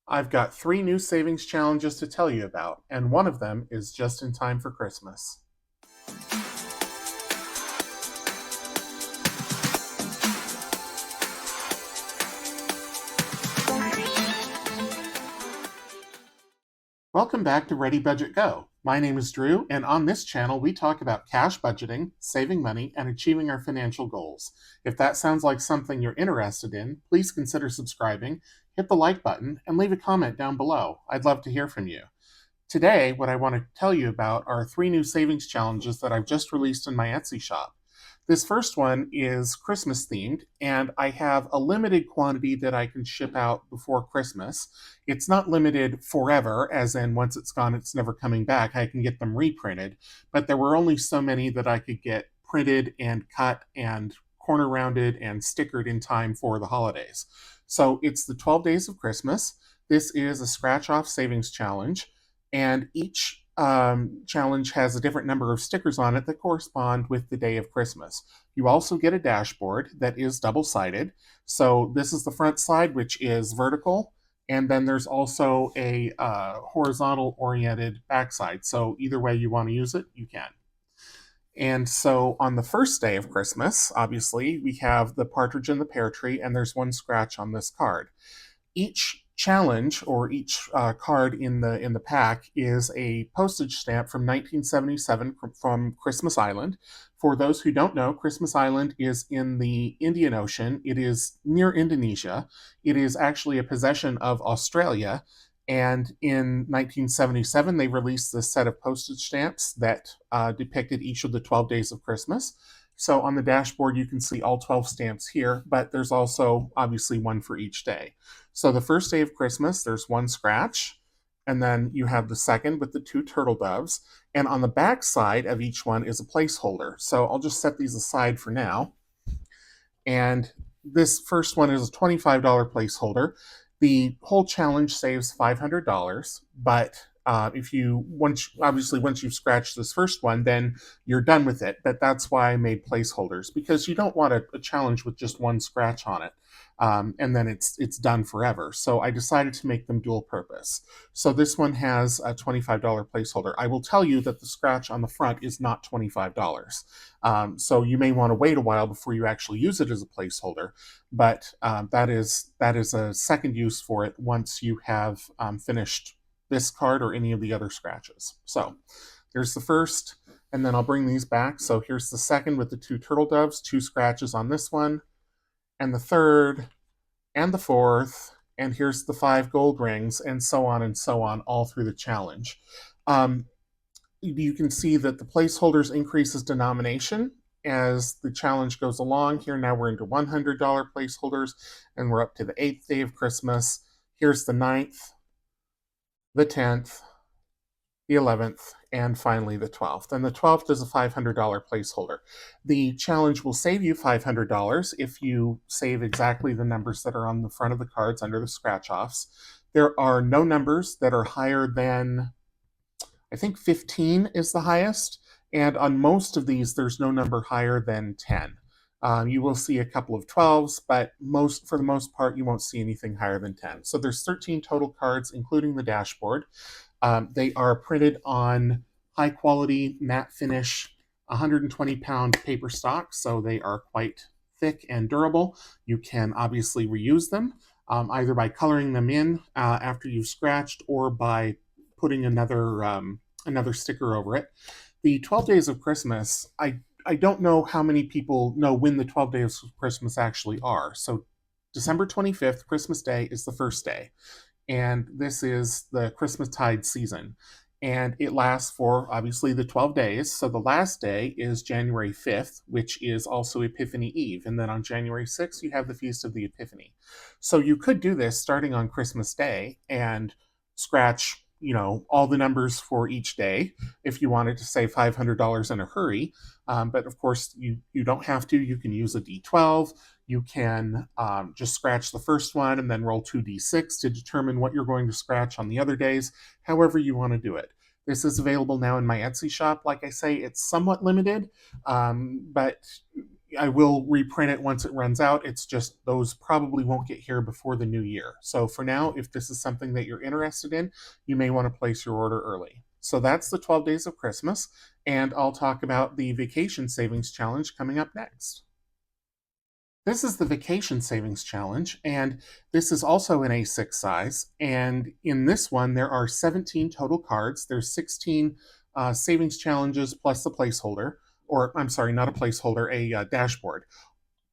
I've got 3 new savings challenges to tell you about, and one of them is just in time for Christmas. Welcome back to Ready Budget Go. My name is Drew, and on this channel, we talk about cash budgeting, saving money, and achieving our financial goals. If that sounds like something you're interested in, please consider subscribing, hit the like button, and leave a comment down below. I'd love to hear from you. Today, what I want to tell you about are 3 new savings challenges that I've just released in my Etsy shop. This first one is Christmas themed, and I have a limited quantity that I can ship out before Christmas. It's not limited forever, as in once it's gone, it's never coming back. I can get them reprinted, but there were only so many that I could get printed and cut and corner rounded and stickered in time for the holidays. So it's the 12 days of Christmas. This is a scratch off savings challenge, and each challenge has a different number of stickers on it that correspond with the day of Christmas. You also get a dashboard that is double sided. So this is the front side, which is vertical, and then there's also a horizontal oriented backside. So either way you want to use it, you can. And so on the first day of Christmas, obviously, we have the partridge in the pear tree, and there's one scratch on this card. Each challenge or each card in the pack is a postage stamp from 1977 from Christmas Island. For those who don't know, Christmas Island is in the Indian Ocean. It is near Indonesia. It is actually a possession of Australia. And in 1977, they released this set of postage stamps that depicted each of the 12 days of Christmas. So on the dashboard, you can see all 12 stamps here, but there's also obviously one for each day. So the first day of Christmas, there's one scratch, and then you have the second with the 2 turtle doves. And on the back side of each one is a placeholder. So I'll just set these aside for now. And this first one is a $25 placeholder. The whole challenge saves $500, but if you once you've scratched this first one, then you're done with it. But that's why I made placeholders, because you don't want a challenge with just one scratch on it, and then it's done forever. So I decided to make them dual purpose. So this one has a $25 placeholder. I will tell you that the scratch on the front is not $25. So you may want to wait a while before you actually use it as a placeholder, but that is a second use for it once you have finished this card or any of the other scratches. So there's the first, and then I'll bring these back. So here's the second with the 2 turtle doves, 2 scratches on this one, and the third, and the fourth, and here's the 5 gold rings, and so on, all through the challenge. You can see that the placeholders increases denomination as the challenge goes along. Here now we're into $100 placeholders, and we're up to the 8th day of Christmas. Here's the 9th, the 10th, the 11th, and finally the 12th. And the 12th is a $500 placeholder. The challenge will save you $500 if you save exactly the numbers that are on the front of the cards under the scratch offs. There are no numbers that are higher than, I think 15 is the highest, and on most of these, there's no number higher than 10. You will see a couple of 12s, but for the most part, you won't see anything higher than 10. So there's 13 total cards, including the dashboard. They are printed on high quality matte finish 120-pound paper stock, so they are quite thick and durable. You can obviously reuse them, either by coloring them in after you've scratched or by putting another sticker over it. The 12 days of Christmas, I don't know how many people know when the 12 days of Christmas actually are. So December 25th, Christmas Day, is the first day. And this is the Christmastide season. And it lasts for, obviously, the 12 days. So the last day is January 5th, which is also Epiphany Eve. And then on January 6th, you have the Feast of the Epiphany. So you could do this starting on Christmas Day and scratch, all the numbers for each day if you wanted to save $500 in a hurry. But of course, you don't have to. You can use a D12. You can just scratch the first one and then roll 2d6 to determine what you're going to scratch on the other days, however you want to do it. This is available now in my Etsy shop. Like I say, it's somewhat limited, but I will reprint it once it runs out. It's just those probably won't get here before the new year. So for now, if this is something that you're interested in, you may want to place your order early. So that's the 12 days of Christmas, and I'll talk about the vacation savings challenge coming up next. This is the Vacation Savings Challenge, and this is also an A6 size. And in this one, there are 17 total cards. There's 16 savings challenges plus the placeholder, or I'm sorry, not a placeholder, a dashboard.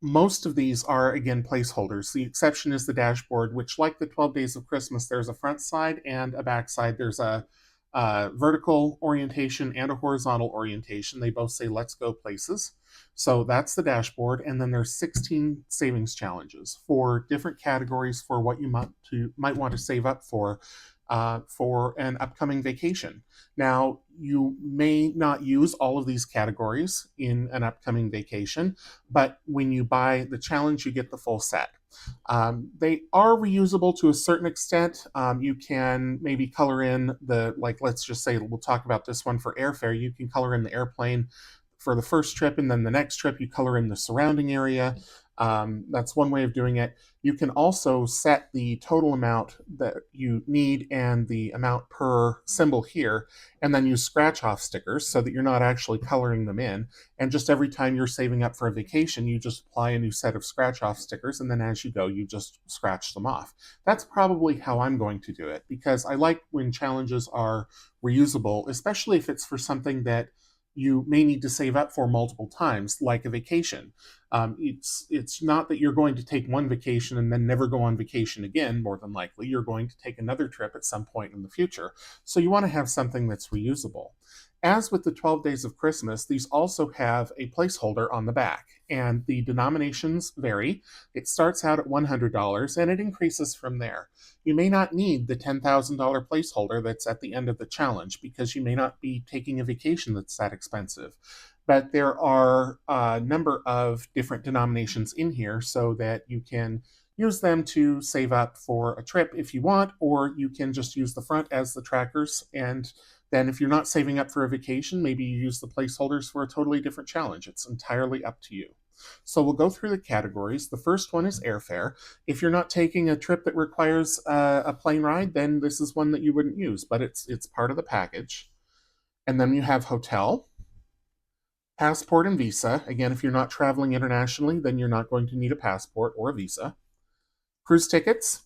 Most of these are, again, placeholders. The exception is the dashboard, which, like the 12 Days of Christmas, there's a front side and a back side. There's a vertical orientation and a horizontal orientation. They both say let's go places. So that's the dashboard. And then there's 16 savings challenges for different categories for what you might want to save up for an upcoming vacation. Now, you may not use all of these categories in an upcoming vacation, but when you buy the challenge, you get the full set. They are reusable to a certain extent. You can maybe color in like, let's just say we'll talk about this one for airfare. You can color in the airplane for the first trip, and then the next trip you color in the surrounding area. That's one way of doing it. You can also set the total amount that you need and the amount per symbol here, and then use scratch off stickers so that you're not actually coloring them in. And just every time you're saving up for a vacation, you just apply a new set of scratch off stickers, and then as you go, you just scratch them off. That's probably how I'm going to do it, because I like when challenges are reusable, especially if it's for something that you may need to save up for multiple times, like a vacation. It's not that you're going to take one vacation and then never go on vacation again. More than likely, you're going to take another trip at some point in the future. So you want to have something that's reusable. As with the 12 Days of Christmas, these also have a placeholder on the back, and the denominations vary. It starts out at $100 and it increases from there. You may not need the $10,000 placeholder that's at the end of the challenge because you may not be taking a vacation that's that expensive. But there are a number of different denominations in here so that you can use them to save up for a trip if you want, or you can just use the front as the trackers. And then if you're not saving up for a vacation, maybe you use the placeholders for a totally different challenge. It's entirely up to you. So we'll go through the categories. The first one is airfare. If you're not taking a trip that requires a plane ride, then this is one that you wouldn't use, but it's part of the package. And then you have hotel, passport, and visa. Again, if you're not traveling internationally, then you're not going to need a passport or a visa. Cruise tickets,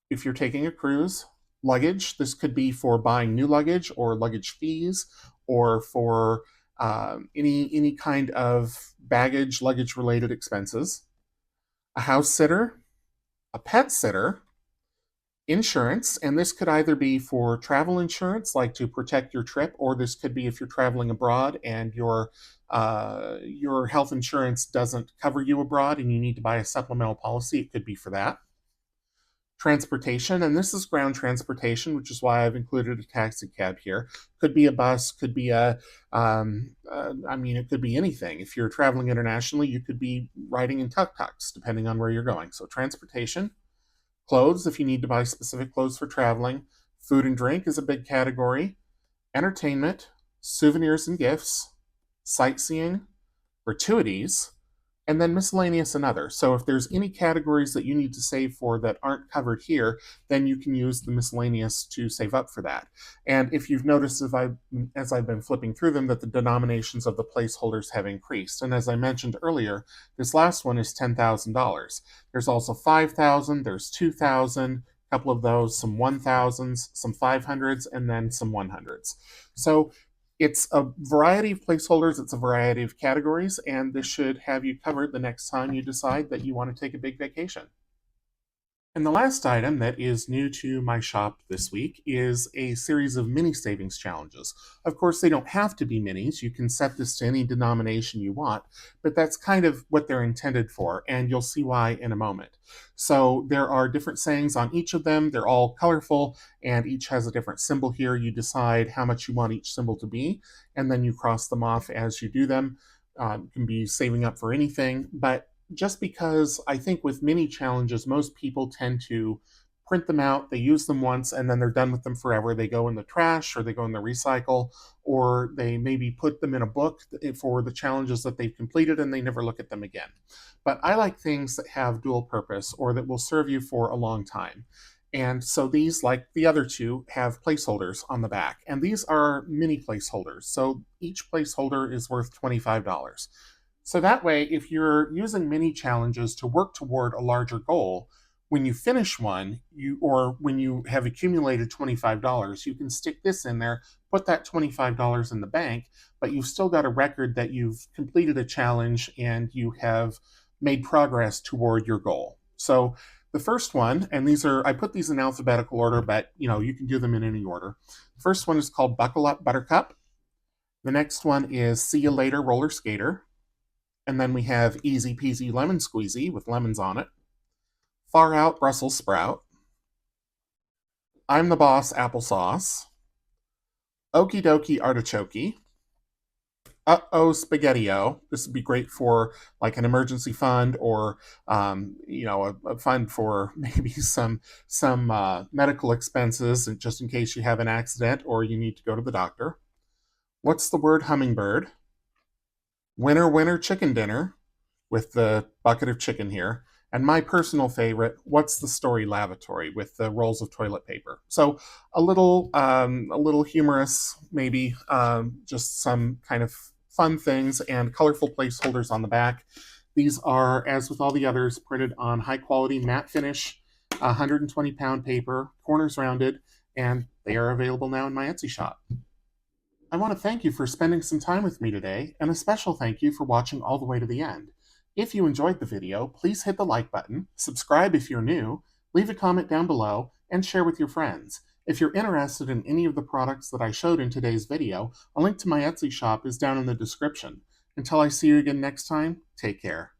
if you're taking a cruise. Luggage, this could be for buying new luggage or luggage fees, or for any kind of baggage, luggage related expenses. A house sitter, a pet sitter, insurance, and this could either be for travel insurance, like to protect your trip, or this could be if you're traveling abroad and your health insurance doesn't cover you abroad and you need to buy a supplemental policy. It could be for that. Transportation, and this is ground transportation, which is why I've included a taxi cab here. Could be a bus, could be it could be anything. If you're traveling internationally, you could be riding in tuk-tuks, depending on where you're going. So transportation. Clothes, if you need to buy specific clothes for traveling. Food and drink is a big category. Entertainment, souvenirs and gifts, sightseeing, gratuities, and then miscellaneous and other. So if there's any categories that you need to save for that aren't covered here, then you can use the miscellaneous to save up for that. And if you've noticed as I've been flipping through them, that the denominations of the placeholders have increased. And as I mentioned earlier, this last one is $10,000. There's also 5,000, there's 2,000, a couple of those, some 1,000s, some 500s, and then some 100s. So it's a variety of placeholders, it's a variety of categories, and this should have you covered the next time you decide that you want to take a big vacation. And the last item that is new to my shop this week is a series of mini savings challenges. Of course, they don't have to be minis. You can set this to any denomination you want, but that's kind of what they're intended for, and you'll see why in a moment. So there are different sayings on each of them. They're all colorful, and each has a different symbol here. You decide how much you want each symbol to be, and then you cross them off as you do them. You can be saving up for anything, but just because I think with mini challenges, most people tend to print them out, they use them once, and then they're done with them forever. They go in the trash or they go in the recycle, or they maybe put them in a book for the challenges that they've completed and they never look at them again. But I like things that have dual purpose or that will serve you for a long time. And so these, like the other two, have placeholders on the back. And these are mini placeholders. So each placeholder is worth $25. So that way, if you're using mini challenges to work toward a larger goal, when you finish one, or when you have accumulated $25, you can stick this in there, put that $25 in the bank, but you've still got a record that you've completed a challenge and you have made progress toward your goal. So the first one, and I put these in alphabetical order, but you can do them in any order. The first one is called Buckle Up Buttercup. The next one is See You Later Roller Skater. And then we have Easy Peasy Lemon Squeezy with lemons on it. Far Out Brussels Sprout. I'm the Boss Applesauce. Okie Dokie Artichoke. Uh-oh Spaghetti-O. This would be great for like an emergency fund, or a fund for maybe some medical expenses, and just in case you have an accident or you need to go to the doctor. What's the word hummingbird? Winner Winner Chicken Dinner, with the bucket of chicken here. And my personal favorite, What's the Story Lavatory, with the rolls of toilet paper. So a little humorous, maybe, just some kind of fun things, and colorful placeholders on the back. These are, as with all the others, printed on high quality matte finish, 120-pound paper, corners rounded, and they are available now in my Etsy shop. I want to thank you for spending some time with me today, and a special thank you for watching all the way to the end. If you enjoyed the video, please hit the like button, subscribe if you're new, leave a comment down below, and share with your friends. If you're interested in any of the products that I showed in today's video, a link to my Etsy shop is down in the description. Until I see you again next time, take care.